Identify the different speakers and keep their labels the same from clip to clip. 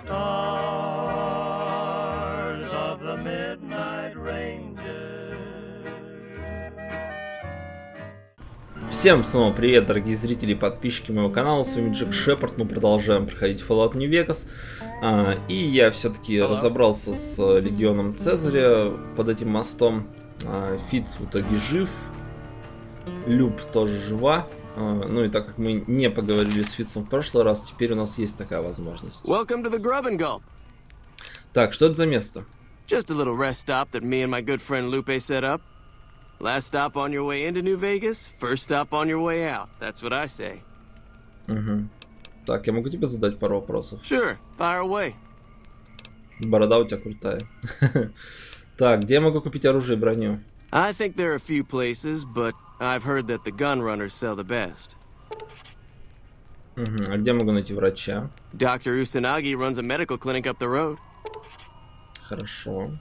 Speaker 1: stars of the midnight ranges.
Speaker 2: Всем снова привет, дорогие зрители и подписчики моего канала, с вами Джек, Шепард, мы продолжаем проходить Fallout New Vegas. И я все-таки разобрался с легионом Цезаря под этим мостом. Фитц в итоге жив, Люб тоже жива. Ну и так как мы не поговорили с Фитцем в прошлый раз, теперь у нас есть такая возможность. Так, что это за место?
Speaker 3: Just a little rest stop that me and my good friend Lupe set up. Last stop on your way into New Vegas, first stop on your way out. That's what I say.
Speaker 2: Угу. Так, я могу тебе задать пару вопросов?
Speaker 3: Sure, fire away.
Speaker 2: Борода у тебя крутая. Так, где я могу купить оружие и броню?
Speaker 3: I think there are a few places, but I've heard that the gun runners sell the best.
Speaker 2: А где могу найти врача?
Speaker 3: Dr. Usanagi runs a medical clinic up the road.
Speaker 2: Хорошо.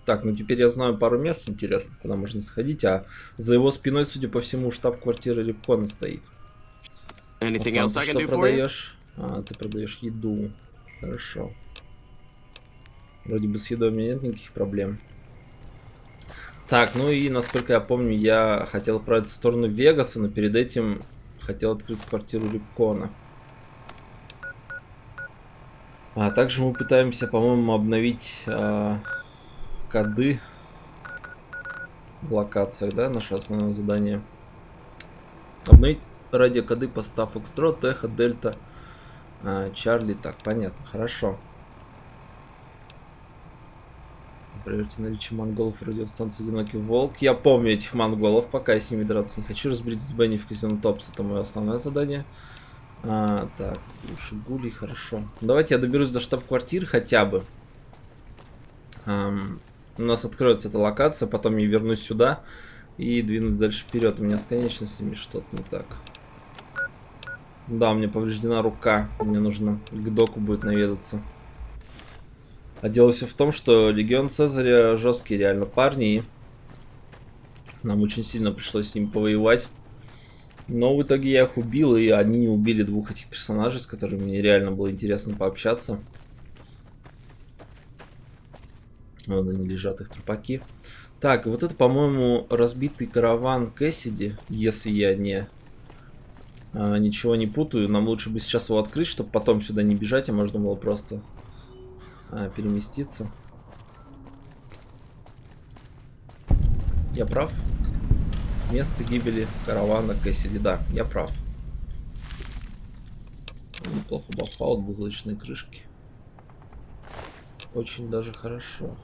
Speaker 2: Так, ну теперь я знаю пару мест интересных, куда можно сходить, а за его спиной, судя по всему, штаб-квартира Липкона стоит.
Speaker 3: Anything else I can
Speaker 2: что
Speaker 3: do for you?
Speaker 2: продаешь? Ты продаешь еду. Хорошо. Вроде бы с едой у меня нет никаких проблем. Так, ну и насколько я помню, я хотел отправиться в сторону Вегаса, но перед этим хотел открыть квартиру Липкона. А также мы пытаемся, по-моему, обновить коды в локациях, да, наше основное задание. Обновить радиокоды по Став Фокстрот, Эхо, Дельта, Чарли. Так, понятно, хорошо. Проверьте наличие монголов в радиостанции Одинокий Волк. Я помню этих монголов, пока я с ними драться не хочу. Разберитесь с Бенни в казино Топс, это мое основное задание. Так, уши гулей, хорошо. Давайте я доберусь до штаб-квартиры хотя бы. У нас откроется эта локация, потом я вернусь сюда и двинусь дальше вперед. У меня с конечностями что-то не так. Да, у меня повреждена рука. Мне нужно к доку будет наведаться. А дело все в том, что легион Цезаря жесткие реально парни. И нам очень сильно пришлось с ними повоевать. Но в итоге я их убил, и они не убили двух этих персонажей, с которыми мне реально было интересно пообщаться. Вон они лежат, их трупаки. Так, вот это, по-моему, разбитый караван Кэссиди, если я ничего не путаю. Нам лучше бы сейчас его открыть, чтобы потом сюда не бежать, а можно было просто переместиться. Я прав? Место гибели каравана Кэссиди, да, я прав. Неплохо бафал от бутылочной крышки. Очень даже хорошо.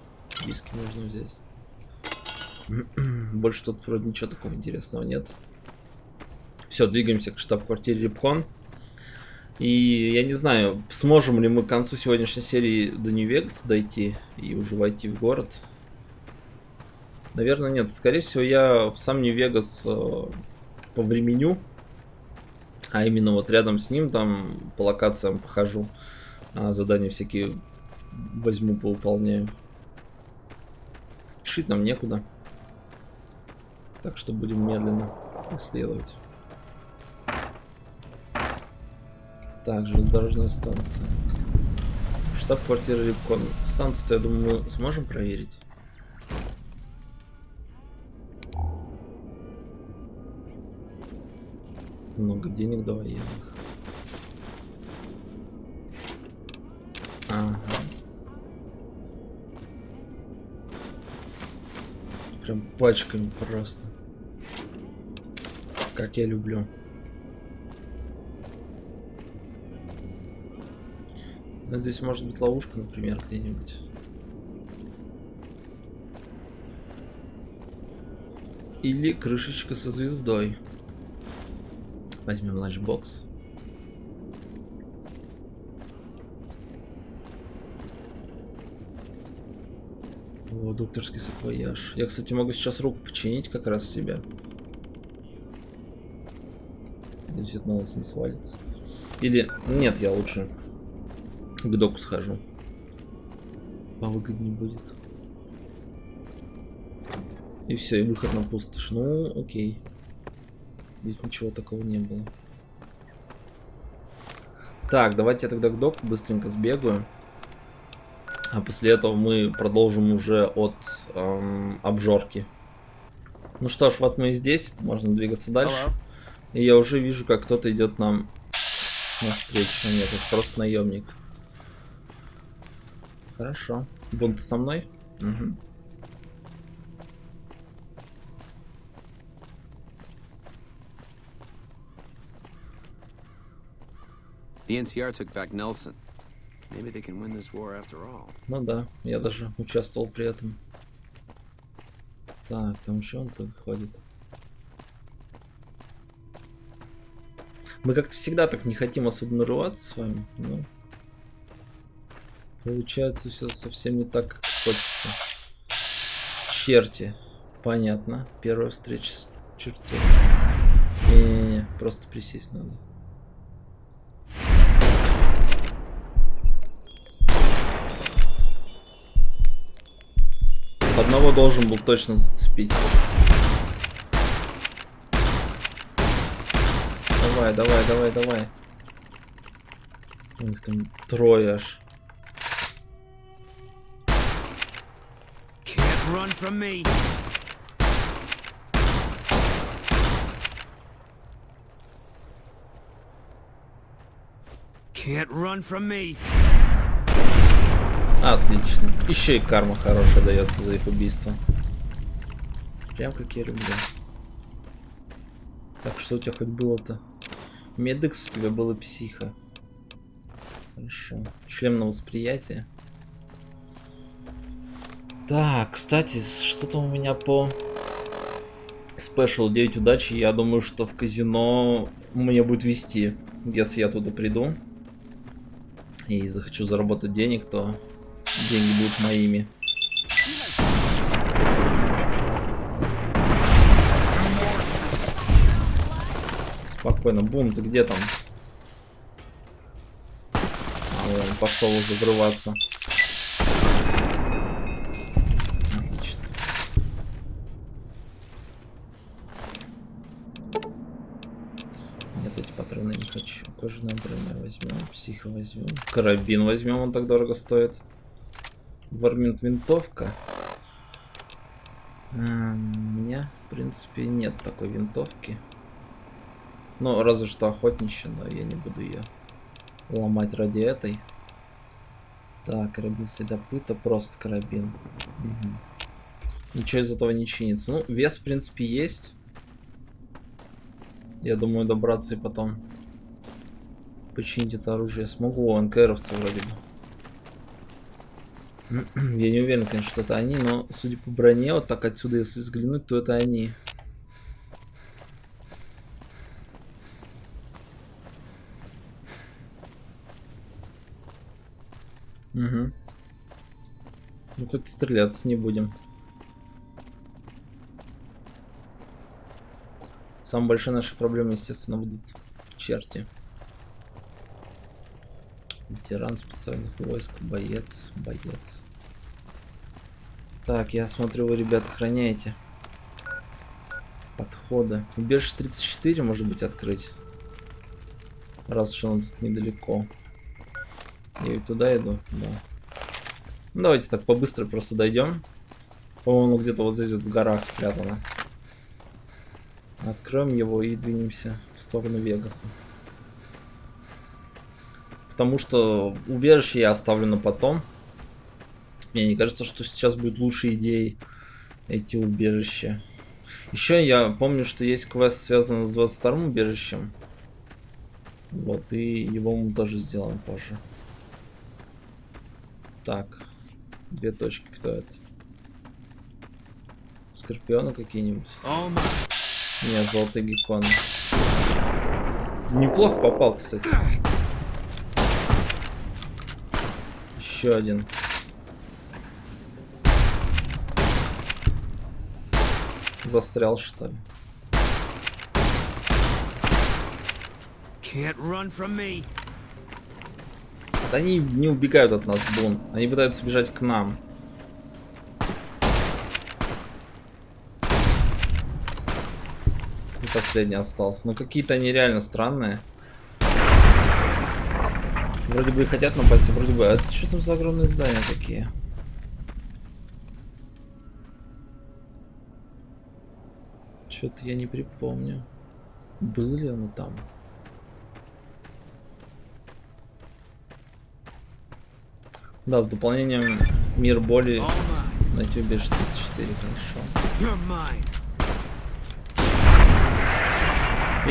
Speaker 2: Диски можно взять. Больше тут вроде ничего такого интересного нет. Все, двигаемся к штаб-квартире Липкон. И я не знаю, сможем ли мы к концу сегодняшней серии до Нью-Вегаса дойти и уже войти в город. Наверное, нет. Скорее всего, я в сам Нью-Вегас повременю. А именно вот рядом с ним там по локациям похожу. Задания всякие возьму, повыполняю. Спешить нам некуда. Так что будем медленно исследовать. Так, железнодорожная станция. Штаб-квартира Липкон. Станцию-то, я думаю, мы сможем проверить. Много денег до военных. Ага. Прям пачками просто. Как я люблю. Но здесь может быть ловушка, например, где-нибудь. Или крышечка со звездой. Возьмем ланчбокс. О, докторский саквояж. Я, кстати, могу сейчас руку починить как раз себя. Надеюсь, это на нас не свалится. Или... Нет, я лучше к доку схожу. Повыгоднее будет. И все, и выход на пустошь. Ну, окей. Здесь ничего такого не было. Так, давайте я тогда к доку быстренько сбегаю. А после этого мы продолжим уже от обжорки. Ну что ж, вот мы и здесь. Можно двигаться дальше. И я уже вижу, как кто-то идет нам навстречу. Нет, это просто наемник. Хорошо. Бунт со мной? Угу.
Speaker 3: The NCR took back Nelson. Maybe they can win this war after all.
Speaker 2: Ну да, я даже участвовал при этом. Так, там еще он тут ходит. Мы как-то всегда так не хотим особо нарываться с вами, но получается все совсем не так, как хочется. Черти. Понятно. Первая встреча с чертей. Не-не-не, просто присесть надо. Одного должен был точно зацепить. Давай, давай, давай, давай. У них там трое аж.
Speaker 1: Can't run from me. Can't run from me.
Speaker 2: Отлично. Еще и карма хорошая дается за их убийство. Прям как я люблю. Так, что у тебя хоть было-то? Медекс у тебя было психа. Хорошо. Шлем на восприятие. Так, кстати, что-то у меня по Special 9 удачи. Я думаю, что в казино мне будет вести. Если я туда приду и захочу заработать денег, то деньги будут моими. Спокойно. Бум, ты где там? А, он пошел уже врываться. Отлично. Нет, эти патроны не хочу. Кожаная броня возьмем. Психа возьмем. Карабин возьмем, он так дорого стоит. Варминт винтовка. У меня, в принципе, нет такой винтовки. Ну, разве что охотничья, но я не буду ее ломать ради этой. Так, карабин следопыта, просто карабин. Угу. Ничего из этого не чинится. Ну, вес, в принципе, есть. Я думаю, добраться и потом починить это оружие смогу. У НКРовца вроде бы. Я не уверен, конечно, что это они, но судя по броне, вот так отсюда, если взглянуть, то это они. Угу. Ну тут стреляться не будем. Самые большие наши проблемы, естественно, будут черти. Ветеран специальных войск, боец, боец. Так, я смотрю, вы, ребята, охраняете подходы. Убежище 34, может быть, открыть. Раз уж он тут недалеко. Я ведь туда иду, да. Ну, давайте так побыстро просто дойдем. По-моему, где-то вот здесь вот в горах спрятано. Откроем его и двинемся в сторону Вегаса. Потому что убежище я оставлю на потом. Мне не кажется, что сейчас будет лучшей идеей эти убежища. Еще я помню, что есть квест, связанный с 22-м убежищем. Вот, и его мы тоже сделаем позже. Так, 2 точки, кто это? Скорпионы какие-нибудь? Нет, золотые гекконы. Неплохо попал, кстати. Еще один. Застрял, что ли? Они не убегают от нас, Бун. Они пытаются бежать к нам. И последний остался. Но какие-то они реально странные. Вроде бы и хотят напасть, а вроде бы... А это что там за огромные здания такие? Что-то я не припомню. Было ли оно там? Да, с дополнением Мир боли на тюбе 34, хорошо.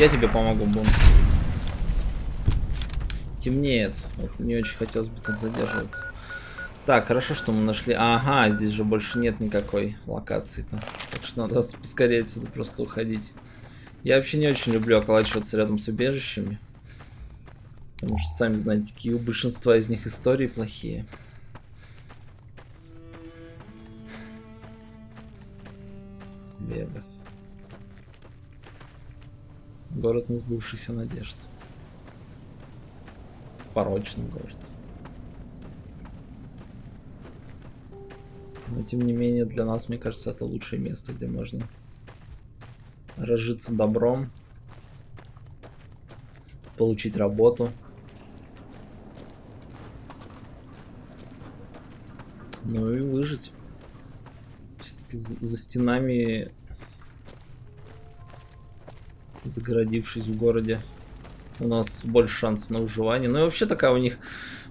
Speaker 2: Я тебе помогу, Бун. Темнеет. Вот не очень хотелось бы тут задерживаться. Так, хорошо, что мы нашли. Ага, здесь же больше нет никакой локации-то. Так что надо поскорее отсюда просто уходить. Я вообще не очень люблю околачиваться рядом с убежищами. Потому что, сами знаете, какие у большинства из них истории плохие. Вегас. Город несбывшихся надежд. Порочный город. Но тем не менее для нас, мне кажется, это лучшее место, где можно разжиться добром, получить работу. Ну и выжить. Все-таки за стенами, загородившись в городе, у нас больше шансов на выживание. Ну и вообще такая у них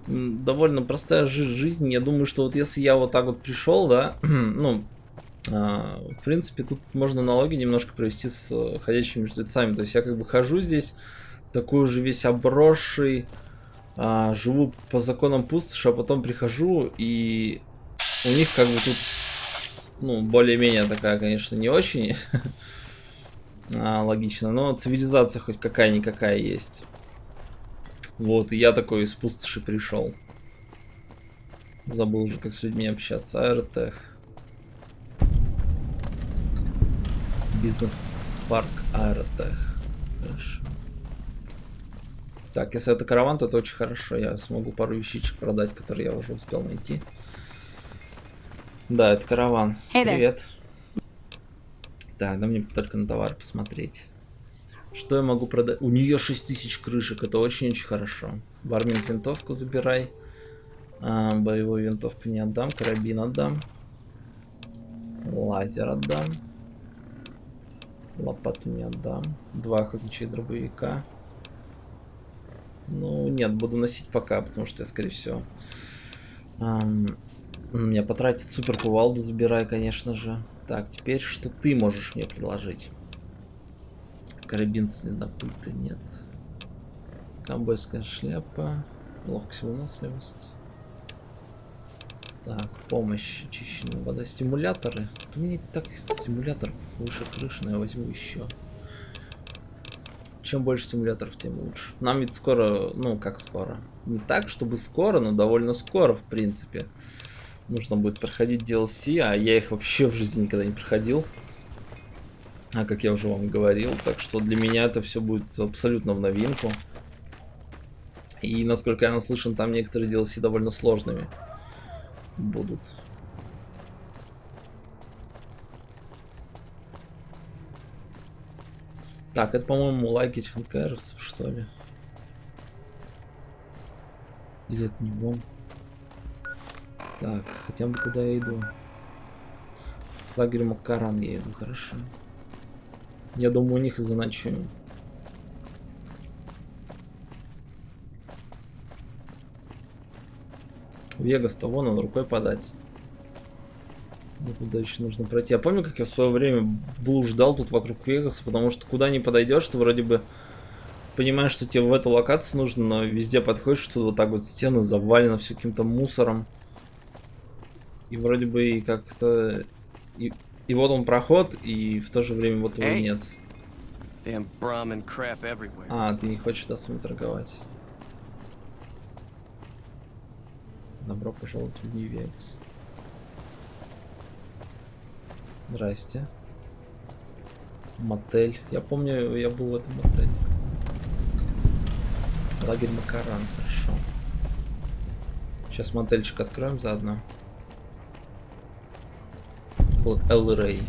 Speaker 2: довольно простая жизнь. Я думаю, что вот если я вот так вот пришел, да, ну, в принципе, тут можно налоги немножко провести с ходячими мертвецами. То есть я как бы хожу здесь, такой уже весь обросший, живу по законам пустоши, а потом прихожу, и у них как бы тут, ну, более-менее такая, конечно, не очень логично, но цивилизация хоть какая-никакая есть. Вот, и я такой из пустоши пришел. Забыл уже, как с людьми общаться. Аэротех. Бизнес-парк Аэротех. Хорошо. Так, если это караван, то это очень хорошо. Я смогу пару вещичек продать, которые я уже успел найти. Да, это караван. Привет. Так, да мне только на товар посмотреть. Что я могу продать? У нее 6000 крышек, это очень-очень хорошо. Варминг винтовку забирай. Боевую винтовку не отдам, карабин отдам. Лазер отдам. Лопату не отдам. 2 охотничьих дробовика. Ну, нет, буду носить пока, потому что я, скорее всего... меня потратит супер кувалду, забирай, конечно же. Так, теперь что ты можешь мне предложить? Карабин следопыта нет. Ковбойская шляпа. Ловкость, выносливость. Так, помощь, очищенная вода. Стимуляторы. У меня так стимуляторов выше крыши, но я возьму еще. Чем больше стимуляторов, тем лучше. Нам ведь скоро, ну как скоро. Не так, чтобы скоро, но довольно скоро, в принципе. Нужно будет проходить DLC, а я их вообще в жизни никогда не проходил. Как я уже вам говорил. Так что для меня это все будет абсолютно в новинку. И насколько я наслышан, там некоторые DLC довольно сложными будут. Так, это, по-моему, лагерь НКРовцев, что ли? Или это не он? Так, хотя бы куда я иду? В лагерь Макаран я иду, хорошо. Я думаю, у них и заночую. Вегас-то вон он, рукой подать. Мне туда еще нужно пройти. Я помню, как я в свое время блуждал тут вокруг Вегаса, потому что куда не подойдешь, ты вроде бы понимаешь, что тебе в эту локацию нужно, но везде подходишь, тут вот так вот стены завалены все каким-то мусором. И вроде бы и как-то... И вот он проход, и в то же время вот его нет. А, ты не хочешь, да, с ним торговать? Добро пожаловать в Нью-Вегас. Здрасте. Мотель. Я помню, я был в этом мотеле. Лагерь Макаран, хорошо. Сейчас мотельчик откроем заодно. Эл Рэй.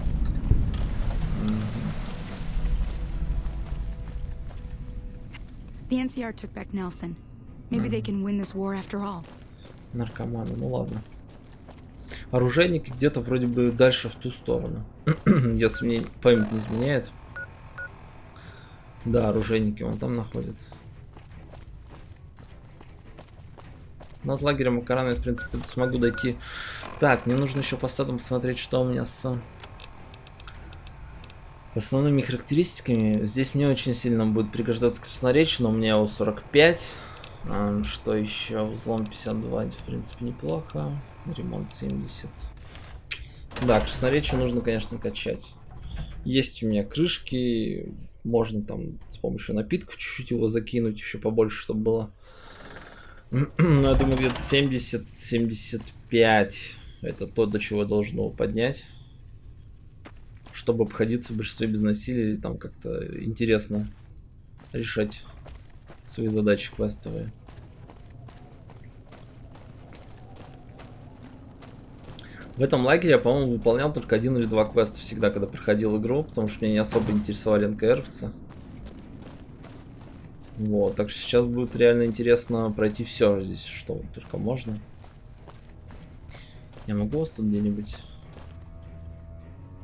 Speaker 4: The NCR took back Nelson. Maybe they can win this war after all.
Speaker 2: Наркоманы, ну ладно. Оружейники где-то вроде бы дальше в ту сторону. Если мне память не изменяет. Да, оружейники вон там находятся. Но от лагеря Макарана я, в принципе, смогу дойти. Так, мне нужно еще по статам посмотреть, что у меня с основными характеристиками. Здесь мне очень сильно будет пригождаться красноречие, но у меня его 45. Что еще? Узлом 52, в принципе, неплохо. Ремонт 70. Да, красноречие нужно, конечно, качать. Есть у меня крышки. Можно там с помощью напитков чуть-чуть его закинуть, еще побольше, чтобы было. Но я думаю, где-то 70-75. Это то, до чего я должен его поднять. Чтобы обходиться в большинстве без насилия. И там как-то интересно решать свои задачи квестовые. В этом лагере я, по-моему, выполнял только 1 или 2 квеста всегда, когда проходил игру, потому что меня не особо интересовали НКРовцы. Вот, так что сейчас будет реально интересно пройти все здесь, что вот только можно. Я могу вас тут где-нибудь...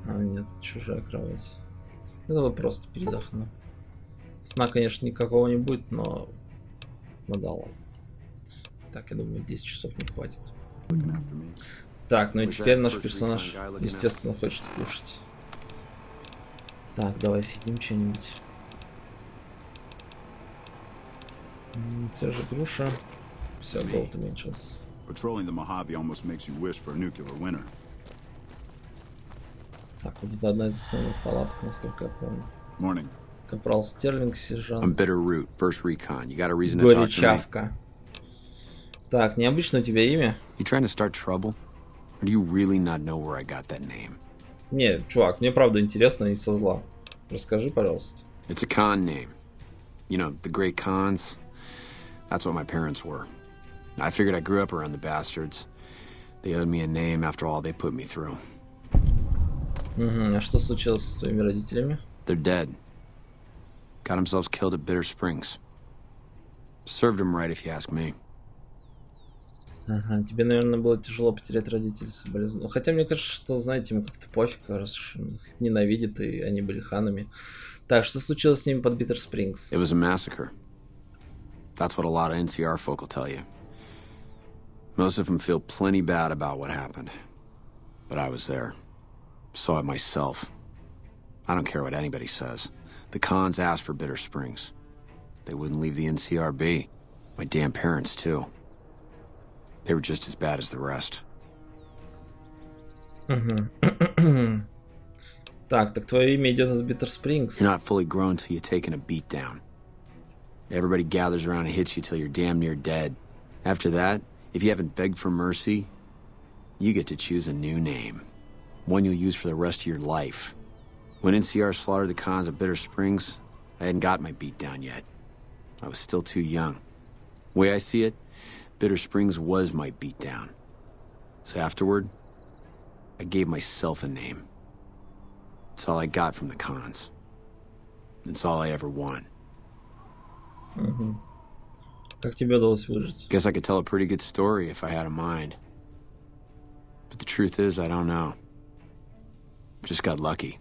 Speaker 2: А, нет, чужая кровать. Это просто передохну. Сна, конечно, никакого не будет, но... Ну да, ладно. Так, я думаю, 10 часов не хватит. Так, ну и теперь наш персонаж, естественно, хочет кушать. Так, давай съедим что-нибудь. Це же груша. Все, голод уменьшился. Так, вот это одна из основных палаток, насколько я помню. Капрал Стерлинг, сержант. Горячавка. Так, необычное у тебя имя? Не, чувак, мне правда интересно и со зла. Расскажи, пожалуйста.
Speaker 5: It's a con name. You know, the great cons. That's what my parents were. I figured I grew up around the bastards. They owed me a name after all they put me through.
Speaker 2: А что случилось с твоими родителями?
Speaker 5: They're dead. Got themselves killed at Bitter Springs. Served them right, if you ask me.
Speaker 2: Ага, тебе, наверное, было тяжело потерять родителей, соболезную. Хотя мне кажется, что, знаете, ему как-то пофиг, раз уж он их ненавидит, и они были ханами. Так, что случилось с ними под Bitter Springs?
Speaker 5: It was a massacre. That's what a lot of NCR folk will tell you. Most of them feel plenty bad about what happened. But I was there. Saw it myself. I don't care what anybody says. The cons asked for Bitter Springs. They wouldn't leave the NCR be. My damn parents, too. They were just as bad as the rest.
Speaker 2: Так твое имя идет из Bitter Springs.
Speaker 5: You're not fully grown till you've taken a beat down. Everybody gathers around and hits you till you're damn near dead. After that, if you haven't begged for mercy, you get to choose a new name. One you'll use for the rest of your life. When NCR slaughtered the cons of Bitter Springs, I hadn't got my beat down yet. I was still too young. The way I see it, Bitter Springs was my beatdown. So afterward, I gave myself a name. It's all I got from the cons. It's all I ever won.
Speaker 2: Как тебе удалось выжить?
Speaker 5: Guess I could tell a pretty good story if I had a mind. But the truth is, I don't know. Just got lucky.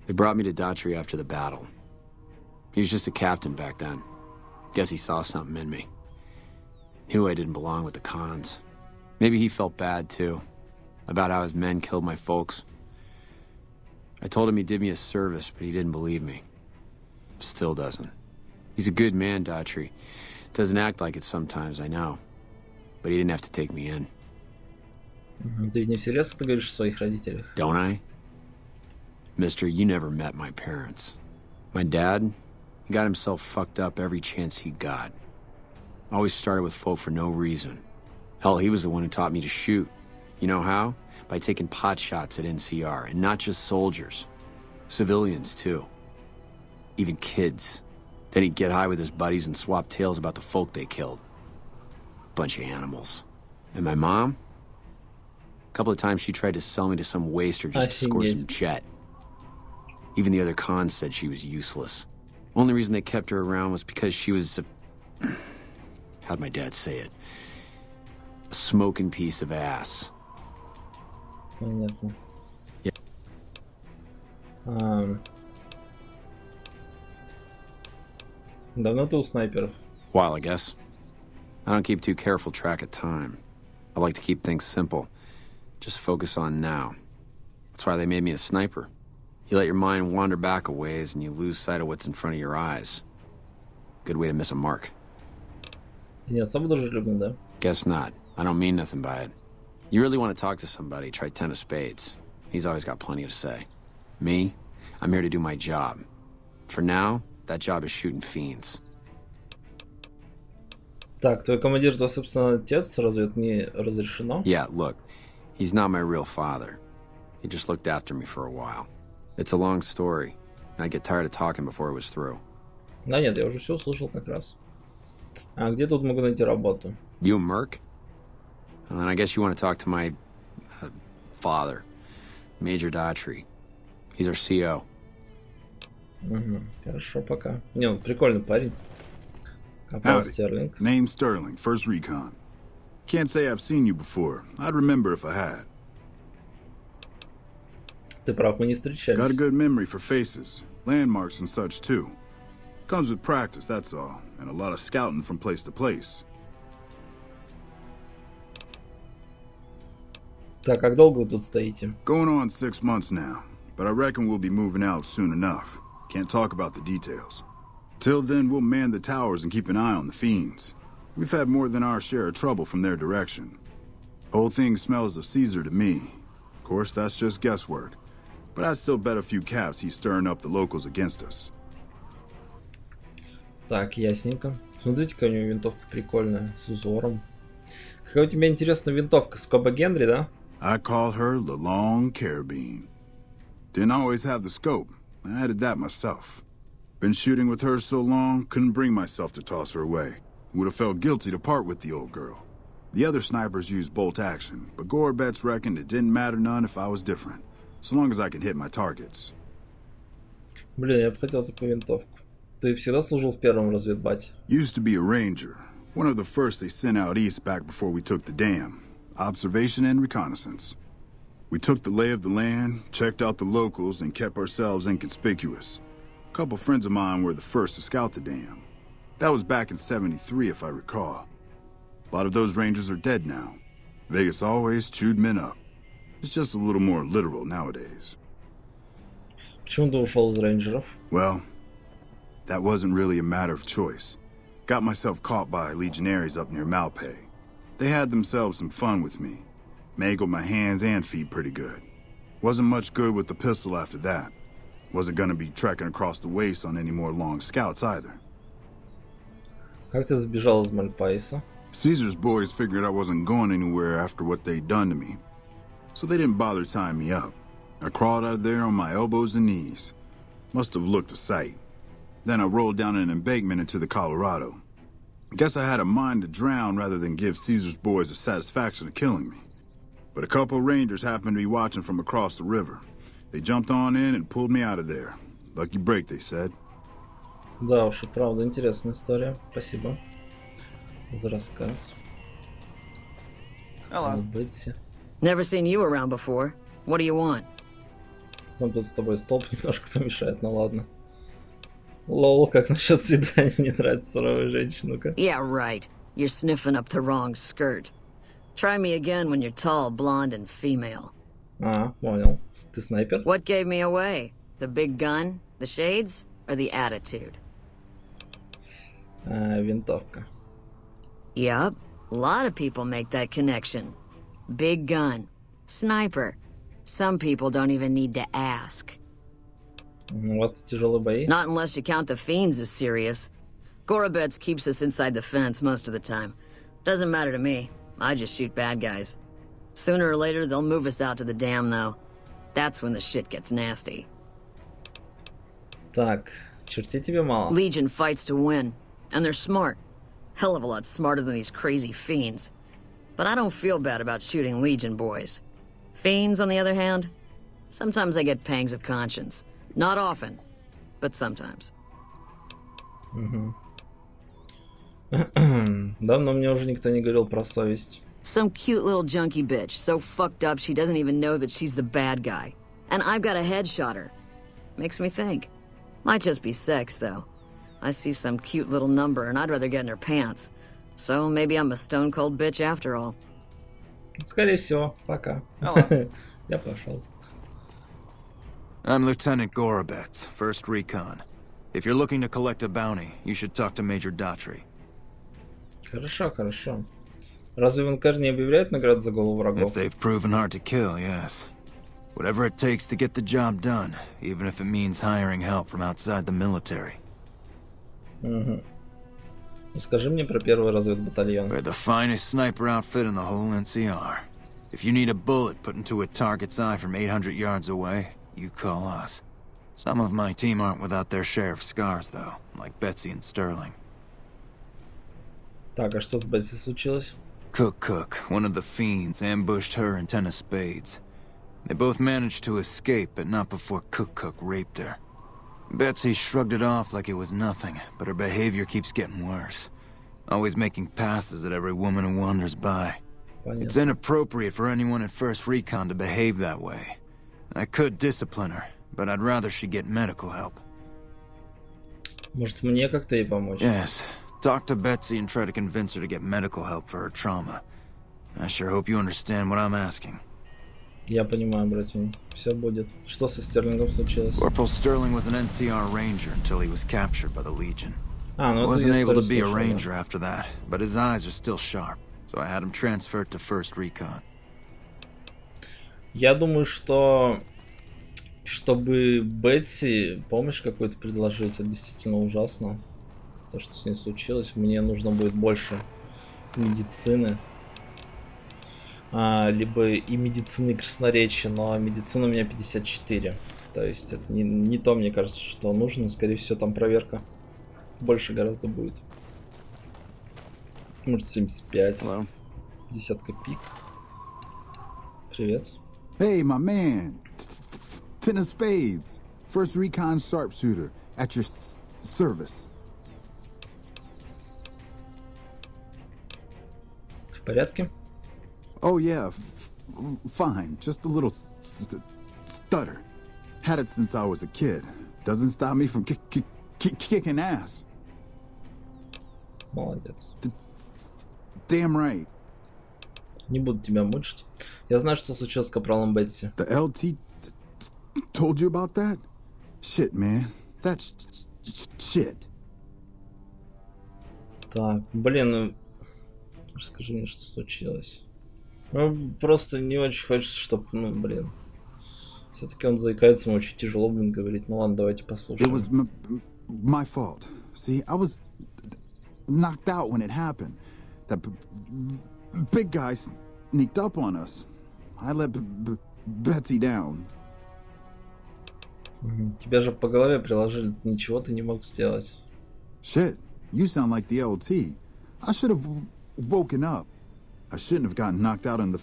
Speaker 5: They brought me to Daughtry after the battle. He was just a captain back then. Guess he saw something in me. Knew I didn't belong with the cons. Maybe he felt bad, too, about how his men killed my folks. I told him he did me a service, but he didn't believe me. Still doesn't. He's a good man, Daughtry. Doesn't act like it sometimes, I know. But he didn't have to take me in.
Speaker 2: Ты ведь не всерьез это говоришь о своих родителях?
Speaker 5: Don't I? Mister, you never met my parents. My dad, he got himself fucked up every chance he got. Always started with folk for no reason. Hell, he was the one who taught me to shoot. You know how? By taking pot shots at NCR, and not just soldiers. Civilians, too. Even kids. Then he'd get high with his buddies and swap tales about the folk they killed. Bunch of animals. And my mom? A couple of times she tried to sell me to some waster just to score some jet. Even the other cons said she was useless. Only reason they kept her around was because she was how'd my dad say it? A smoking piece of ass.
Speaker 2: Понятно.
Speaker 5: Yeah.
Speaker 2: Давно ты у снайперов?
Speaker 5: While, I guess. I don't keep too careful track of time. I like to keep things simple. Just focus on now. That's why they made me a sniper. You let your mind wander back a ways and you lose sight of what's in front of your eyes. Good way to miss a mark.
Speaker 2: Ты не особо дружелюбный, да?
Speaker 5: Guess not. I don't mean nothing by it. You really want to talk to somebody, try 10 of spades. He's always got plenty to say. Me? I'm here to do my job. For now, that job is shooting fiends.
Speaker 2: Так, твой командир, то, собственно, отец, разве это не разрешено?
Speaker 5: Yeah, look. He's not my real father. He just looked after me for a while. It's a long story, and I'd get tired of talking before it was through.
Speaker 2: Да нет, я уже все услышал как раз. А где тут могу найти работу?
Speaker 5: You a merc? Well, then I guess you want to talk to my... father. Major Daughtry. He's our CO.
Speaker 2: Угу, хорошо, пока. Не, он прикольный парень. Капал
Speaker 6: Howdy.
Speaker 2: Стерлинг.
Speaker 6: Name's Sterling, First Recon. Can't say I've seen you before. I'd remember if I had.
Speaker 2: Ты прав, мы не
Speaker 6: Got a
Speaker 2: встречались.
Speaker 6: good memory for faces, landmarks and such too. Comes with practice, that's all, and a lot of scouting from place to place.
Speaker 2: Так, как долго вы тут стоите?
Speaker 6: Going on 6 months now, but I reckon we'll be moving out soon enough. Can't talk about the details. Till then, we'll man the towers and keep an eye on the fiends. We've had more than our share of trouble from their direction. Whole thing smells of Caesar to me. Of course, that's just guesswork. But I'd still bet a few caps he's stirring up the locals against us.
Speaker 2: Так, ясненько. Смотрите-ка, у него винтовка прикольная, с узором. Какая у тебя интересная винтовка, Скоба Генри, да?
Speaker 6: I call her the Long Carabine. Didn't always have the scope. I added that myself. Been shooting with her so long, couldn't bring myself to toss her away. Would have felt guilty to part with the old girl. The other snipers used bolt action, but Gorbets reckoned it didn't matter none if I was different, so long as I could hit my targets.
Speaker 2: Блин, я бы хотел такую винтовку. Ты всегда служил в первом разведбате?
Speaker 6: Used to be a ranger, one of the first they sent out east back before we took the dam. Observation and reconnaissance. We took the lay of the land, checked out the locals, and kept ourselves inconspicuous. A couple friends of mine were the first to scout the dam. That was back in '73, if I recall. A lot of those rangers are dead now. Vegas always chewed men up. It's just a little more literal nowadays.
Speaker 2: Почему ты ушел из рейнджеров?
Speaker 6: Well, that wasn't really a matter of choice. Got myself caught by legionaries up near Malpay. They had themselves some fun with me. Mangled my hands and feet pretty good. Wasn't much good with the pistol after that. Wasn't gonna be trekking across the waste on any more long scouts either.
Speaker 2: Как ты сбежал из Мальпайса?
Speaker 6: Caesar's boys figured I wasn't going anywhere after what they'd done to me. So they didn't bother tying me up. I crawled out of there on my elbows and knees. Must have looked a sight. Then I rolled down an embankment into the Colorado. Guess I had a mind to drown rather than give Caesar's boys the satisfaction of killing me. But a couple rangers happened to be watching from across the river. They jumped on in and pulled me out of there. Lucky break, they said.
Speaker 2: Да уж, и правда, интересная история. Спасибо за рассказ.
Speaker 7: Hello.
Speaker 2: Может быть,
Speaker 8: Never seen you around before. What do you want?
Speaker 2: нам тут с тобой столб немножко помешает, ну ладно. Лол, как насчет свидания? Мне нравится суровая женщина, ну-ка.
Speaker 8: Yeah, right. You're sniffing up the wrong skirt. Try me again when you're tall, blonde, and female.
Speaker 2: А, понял. Ты снайпер?
Speaker 8: What gave me away? The big gun, the shades, or the attitude?
Speaker 2: Винтовка.
Speaker 8: Yup. A lot of people make that connection. Big gun. Sniper. Some people don't even need to ask.
Speaker 2: У вас тут тяжелые бои?
Speaker 8: Not unless you count the fiends as serious. Gorobets keeps us inside the fence most of the time. Doesn't matter to me. I just shoot bad guys. Sooner or later, they'll move us out to the dam, though. That's when the shit gets nasty.
Speaker 2: Так, черти тебе мало.
Speaker 8: Legion fights to win, and they're smart. Hell of a lot smarter than these crazy fiends. But I don't feel bad about shooting Legion boys. Fiends, on the other hand, sometimes I get pangs of conscience. Not often, but sometimes.
Speaker 2: Давно мне уже никто не говорил про совесть.
Speaker 8: Some cute little junkie bitch, so fucked up she doesn't even know that she's the bad guy. And I've got a headshot her. Makes me think. Might just be sex, though. I see some cute little number and I'd rather get in her pants. So maybe I'm a stone cold bitch after all.
Speaker 2: Скорее всего, пока. Я пошел.
Speaker 7: I'm Lieutenant Gorobets, 1st Recon. If you're looking to collect a bounty, you should talk to Major Daughtry.
Speaker 2: Хорошо, хорошо. Разве в НКР не объявляют наград за голову
Speaker 7: If
Speaker 2: врагов?
Speaker 7: they've proven hard to kill, yes. Whatever it takes to get the job done, even if it means hiring help from outside the military.
Speaker 2: Угу. Расскажи мне про первый разведбатальон.
Speaker 7: We're the finest sniper outfit in the whole NCR. If you need a bullet put into a target's eye from 800 yards away, you call us. Some of my team aren't without their share of scars, though, like Betsy and Sterling.
Speaker 2: Так, а что с Бетси случилось?
Speaker 7: Cook, one of the fiends, ambushed her and 10 of spades. They both managed to escape, but not before Cook raped her. Betsy shrugged it off like it was nothing, but her behavior keeps getting worse. Always making passes at every woman who wanders by.
Speaker 2: Понятно.
Speaker 7: It's inappropriate for anyone at 1st Recon to behave that way. I could discipline her, but I'd rather she get medical help.
Speaker 2: Может, мне как-то ей помочь?
Speaker 7: Yes. Talk to Betsy and try to convince her to get medical help for her trauma. I sure hope you understand what I'm asking.
Speaker 2: Я понимаю, братья. Все будет. Что со Стерлингом случилось?
Speaker 7: Corporal Sterling was an NCR ranger until he was captured by the Legion.
Speaker 2: Ну это
Speaker 7: Wasn't
Speaker 2: я
Speaker 7: able to
Speaker 2: слышал,
Speaker 7: be a
Speaker 2: да.
Speaker 7: ranger after that, but his eyes are still sharp, so I had him transferred to 1st Recon.
Speaker 2: Я думаю, что чтобы Бетси помощь какую-то предложить, это действительно ужасно. То, что с ней случилось. Мне нужно будет больше медицины. Либо и медицины, и красноречия, но медицина у меня 54. То есть это не то, мне кажется, что нужно. Скорее всего, там проверка больше гораздо будет. Может, 75.
Speaker 5: Hello.
Speaker 2: 50 копеек. Привет.
Speaker 6: Hey, my man. 10 of spades. 1st Recon sharpshooter. At your service.
Speaker 2: В порядке?
Speaker 6: Oh, yeah. Fine. Just a little stutter. Had it since I was a kid. Doesn't stop me from kicking ass.
Speaker 2: Молодец.
Speaker 6: Damn right.
Speaker 2: Не буду тебя мучить. Я знаю, что случилось с капралом Бетси.
Speaker 6: The LT told you about that? Shit, man. That's shit.
Speaker 2: Так, блин, ну... Расскажи мне, что случилось. Ну, просто не очень хочется, чтобы, блин. Все-таки он заикается, ему очень тяжело будет говорить. Ну ладно, давайте
Speaker 6: It
Speaker 2: послушаем.
Speaker 6: was my fault. See, I was knocked out when it happened. That big guy sneaked up on us. I let Betsy down.
Speaker 2: Тебя же по голове приложили, ничего ты не мог сделать.
Speaker 6: Shit, you sound like the LT. I should have woken up. I shouldn't have gotten knocked out in the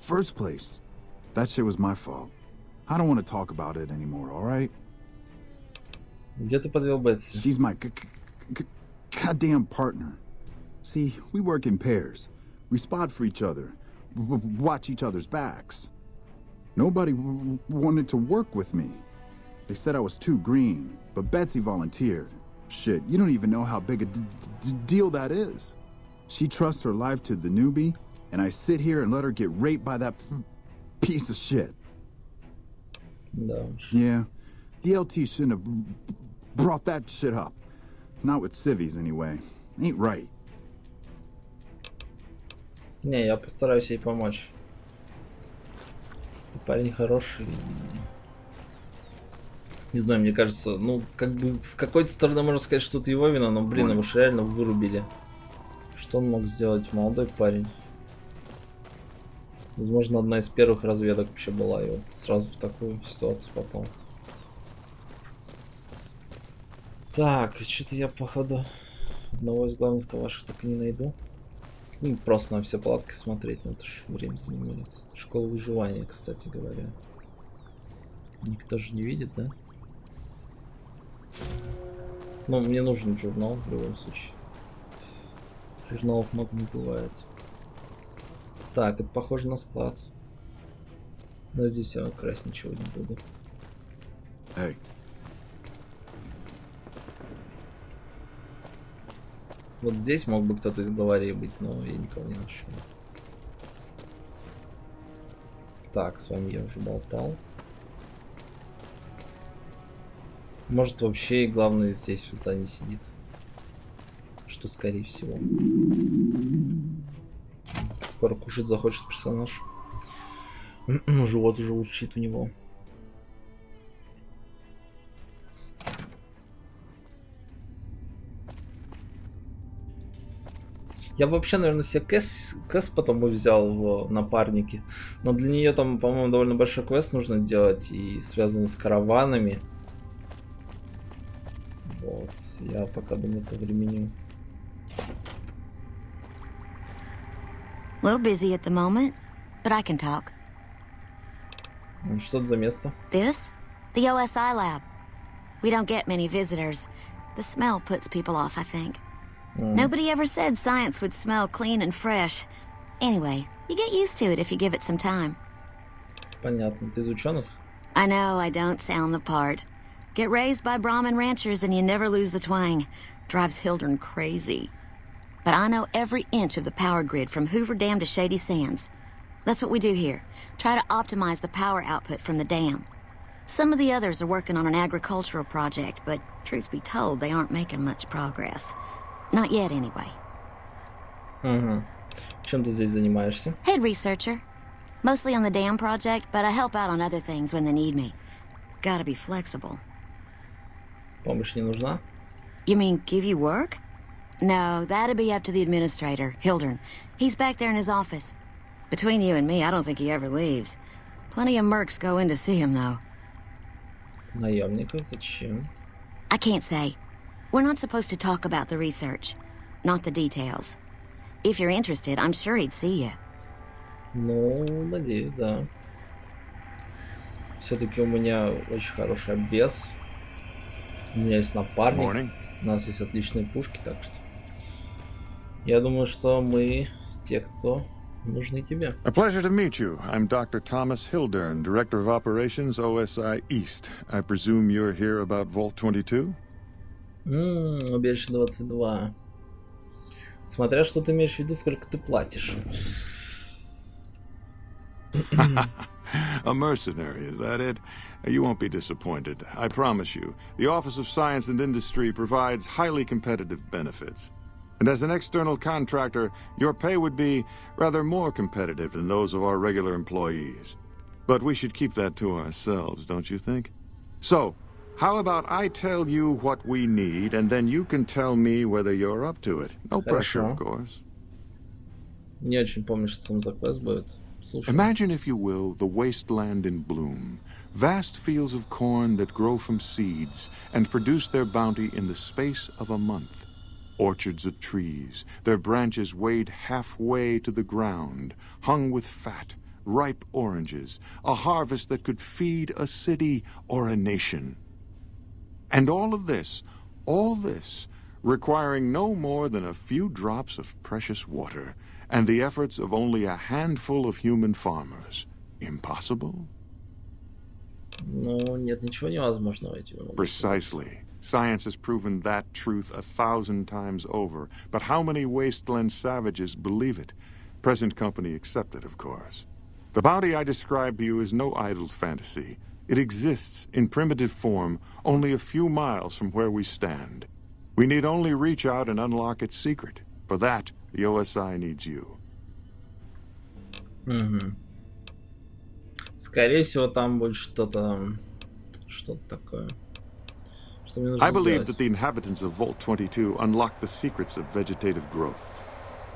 Speaker 6: first place. That shit was my fault. I don't want to talk about it anymore, all right?
Speaker 2: Где ты подвел Бетси?
Speaker 6: She's my goddamn partner. See, we work in pairs. We spot for each other, watch each other's backs. Nobody wanted to work with me. They said I was too green, but Betsy volunteered. Shit, you don't even know how big a deal that is. She trusts her life to the newbie, and I sit here and let her get raped by that piece of shit.
Speaker 2: Да уж.
Speaker 6: Yeah, the LT shouldn't have brought that shit up. Not with civvies, anyway. Ain't right.
Speaker 2: Не, я постараюсь ей помочь. Ты парень хороший. Не знаю, мне кажется, как бы с какой-то стороны можно сказать, что это его вина, но, блин, его ж реально вырубили. Что он мог сделать? Молодой парень. Возможно, одна из первых разведок вообще была, и вот сразу в такую ситуацию попал. Так, что-то я, походу, одного из главных-то ваших так и не найду. Просто на все палатки смотреть, но это ж время занимает. Школа выживания, кстати говоря. Никто же не видит, да? Мне нужен журнал в любом случае. Журналов много не бывает. Так, это похоже на склад. Но здесь я красть ничего не буду.
Speaker 6: Hey,
Speaker 2: Вот здесь мог бы кто-то из главарей быть, но я никого не нашел. Так, с вами я уже болтал. Может, вообще и главное здесь в здании сидит. Что скорее всего. Скоро кушать захочет персонаж. Живот уже урчит у него. Я бы вообще, наверное, себе Кэс потом бы взял в напарники. Но для нее там, по-моему, довольно большой квест нужно делать. И связано с караванами. Вот. Я пока думаю по времени.
Speaker 4: A little busy at the moment, but I can talk.
Speaker 2: Что это за место?
Speaker 4: This? The OSI lab. We don't get many visitors. The smell puts people off, I think. Nobody ever said science would smell clean and fresh. Anyway, you get used to it if you give it some time.
Speaker 2: Понятно. Ты из ученых?
Speaker 4: I know I don't sound the part. Get raised by Brahmin ranchers and you never lose the twang. Drives Hildern crazy. But I know every inch of the power grid from Hoover Dam to Shady Sands. That's what we do here. Try to optimize the power output from the dam. Some of the others are working on an agricultural project, but truth be told, they aren't making much progress. Not yet, anyway.
Speaker 2: Угу. Чем ты здесь занимаешься?
Speaker 4: Head researcher. Mostly on the dam project, but I help out on other things when they need me. Gotta be flexible.
Speaker 2: Помощь не нужна?
Speaker 4: You mean give you work? No, that'd be up to the administrator, Hildern. He's back there in his office. Between you and me, I don't think he ever leaves. Plenty of mercs go in to see him, though.
Speaker 2: Наемников зачем?
Speaker 4: I can't say. We're not supposed to talk about the research. Not the details. If you're interested, I'm sure he'd see you.
Speaker 2: Ну, надеюсь, да. Все-таки у меня очень хороший обвес. У меня есть напарник. У нас есть отличные пушки, так что... Я думаю, что мы те, кто нужны тебе.
Speaker 9: A pleasure to meet you. I'm Dr. Thomas Hildern, Director of Operations, OSI East. I presume you're here about Vault 22?
Speaker 2: Убежище 22. Смотря что ты имеешь в виду, сколько ты платишь.
Speaker 9: A mercenary, is that it? You won't be disappointed. I promise you. The Office of Science and Industry provides highly competitive benefits. And as an external contractor, your pay would be rather more competitive than those of our regular employees. But we should keep that to ourselves, don't you think? So, how about I tell you what we need, and then you can tell me whether you're up to it. No pressure, of course.
Speaker 2: Не очень помню, что там за квест будет. Слушай.
Speaker 9: Imagine, if you will, the wasteland in bloom. Vast fields of corn that grow from seeds and produce their bounty in the space of a month. Orchards of trees, their branches weighed halfway to the ground, hung with fat, ripe oranges, a harvest that could feed a city or a nation. And all this, requiring no more than a few drops of precious water, and the efforts of only a handful of human farmers. Impossible?
Speaker 2: Ну, нет ничего невозможного этим.
Speaker 9: Precisely. Science has proven that truth 1,000 times over. But how many wasteland savages believe it? Present company accepted, of course. The bounty I described to you is no idle fantasy. It exists in primitive form only a few miles from where we stand. We need only reach out and unlock its secret. For that, the OSI needs you.
Speaker 2: Скорее всего, там будет что-то такое. Что мне нужно
Speaker 9: I believe
Speaker 2: сделать.
Speaker 9: that the inhabitants of Vault 22 unlock the secrets of vegetative growth.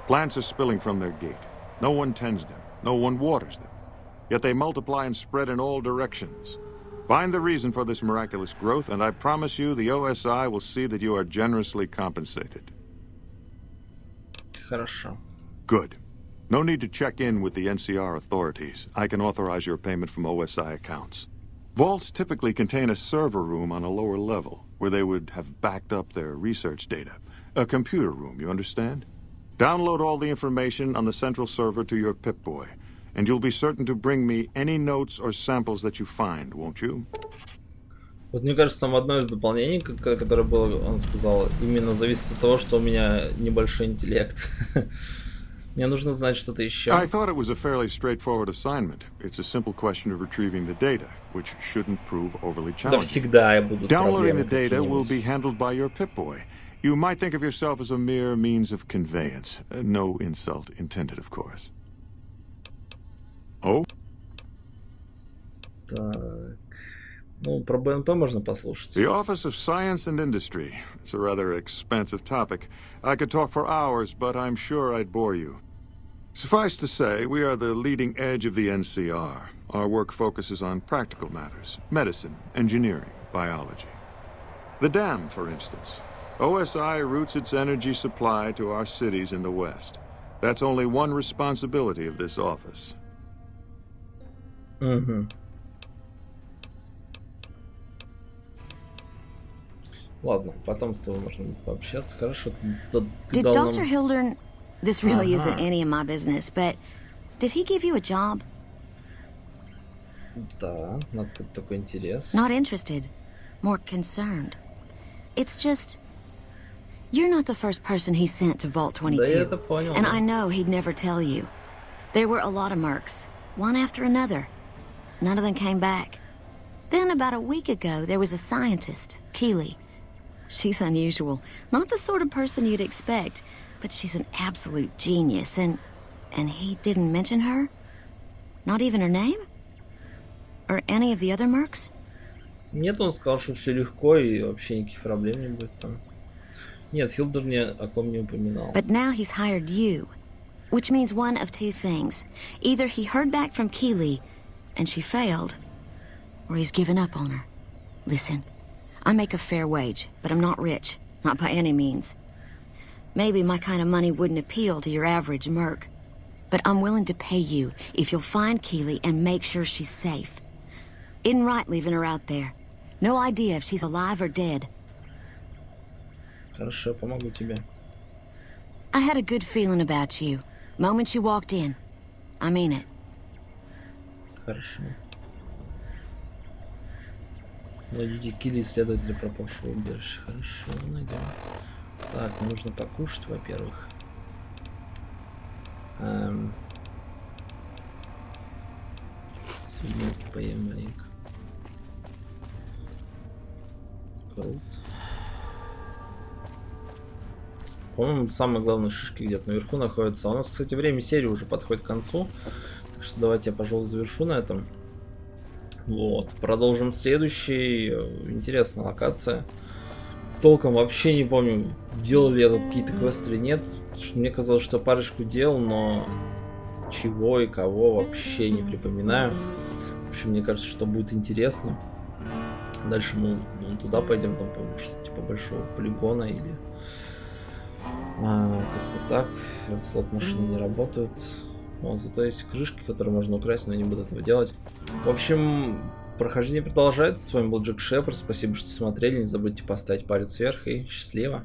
Speaker 9: Plants are spilling from their gate. No one tends them. No one waters them. Yet they multiply and spread in all directions. Find the reason for this miraculous growth, and I promise you the OSI will see that you are generously compensated.
Speaker 2: Хорошо.
Speaker 9: Good. No need to check in with the NCR authorities. I can authorize your payment from OSI accounts. Vaults typically contain a server room on a lower level, where they would have backed up their research data. A computer room, you understand? Download all the information on the central server to your Pip-Boy, and you'll be certain to bring me any notes or samples that you find, won't you?
Speaker 2: Вот мне кажется, там одно из дополнений, которое было, он сказал, именно зависит от того, что у меня небольшой интеллект. Мне нужно знать что-то еще.
Speaker 9: I thought it was a fairly straightforward assignment. It's a simple question of retrieving the data, which shouldn't prove overly challenging.
Speaker 2: Да всегда я буду
Speaker 9: Downloading the data will be handled by your Pip-Boy. You might think of yourself as a mere means of conveyance. No insult intended, of course. Oh?
Speaker 2: Так. Ну, про БНП можно послушать.
Speaker 9: The Office of Science and Industry. It's a rather expansive topic. I could talk for hours, but I'm sure I'd bore you. Suffice to say, we are the leading edge of the NCR. Our work focuses on practical matters, medicine, engineering, biology. The dam, for instance. OSI routes its energy supply to our cities in the West. That's only one responsibility of this office.
Speaker 2: Ладно, потом с тобой можно пообщаться. Хорошо, ты
Speaker 4: Did
Speaker 2: дал нам...
Speaker 4: Dr. Hildern... This really isn't any of my business, but did he give you a job?
Speaker 2: Да, надо такой интерес.
Speaker 4: Not interested. More concerned. It's just... You're not the first person he sent to Vault 22.
Speaker 2: Да я это понял.
Speaker 4: And I know he'd never tell you. There were a lot of mercs, one after another. None of them came back. Then about a week ago, there was a scientist, Keeley. She's unusual. Not the sort of person you'd expect, but she's an absolute genius, and he didn't mention her? Not even her name? Or any of the other mercs?
Speaker 2: Нет, он сказал, что все легко и вообще никаких проблем не будет там. Нет, Хилдер ни о ком не упоминал.
Speaker 4: But now he's hired you, which means one of two things. Either he heard back from Keeley, and she failed, or he's given up on her. Listen, I make a fair wage, but I'm not rich, not by any means. Maybe my kind of money wouldn't appeal to your average merc, but I'm willing to pay you if you'll find Keeley and make sure she's safe. Isn't right leaving her out there. No idea if she's alive or dead.
Speaker 2: Хорошо, помогу тебе.
Speaker 4: I had a good feeling about you. Moment you walked in. I mean it.
Speaker 2: Хорошо. Найдите Килли, исследователя пропавшего убежища. Хорошо, найдем. Так, мне нужно покушать, во-первых. Свининки поем маленько. Круто. По-моему, самые главные шишки где-то наверху находятся. А у нас, кстати, время серии уже подходит к концу. Так что давайте я, пожалуй, завершу на этом. Вот. Продолжим следующий. Интересная локация. Толком вообще не помню, делал ли я тут какие-то квесты или нет. Мне казалось, что парочку делал, но чего и кого вообще не припоминаю. В общем, мне кажется, что будет интересно. Дальше мы туда пойдем, там, по-моему, что-то типа большого полигона или... как-то так. Слот машины не работают. Вот, зато есть крышки, которые можно украсть, но я не буду этого делать. В общем, прохождение продолжается. С вами был Джек Шепард. Спасибо, что смотрели. Не забудьте поставить палец вверх и счастливо.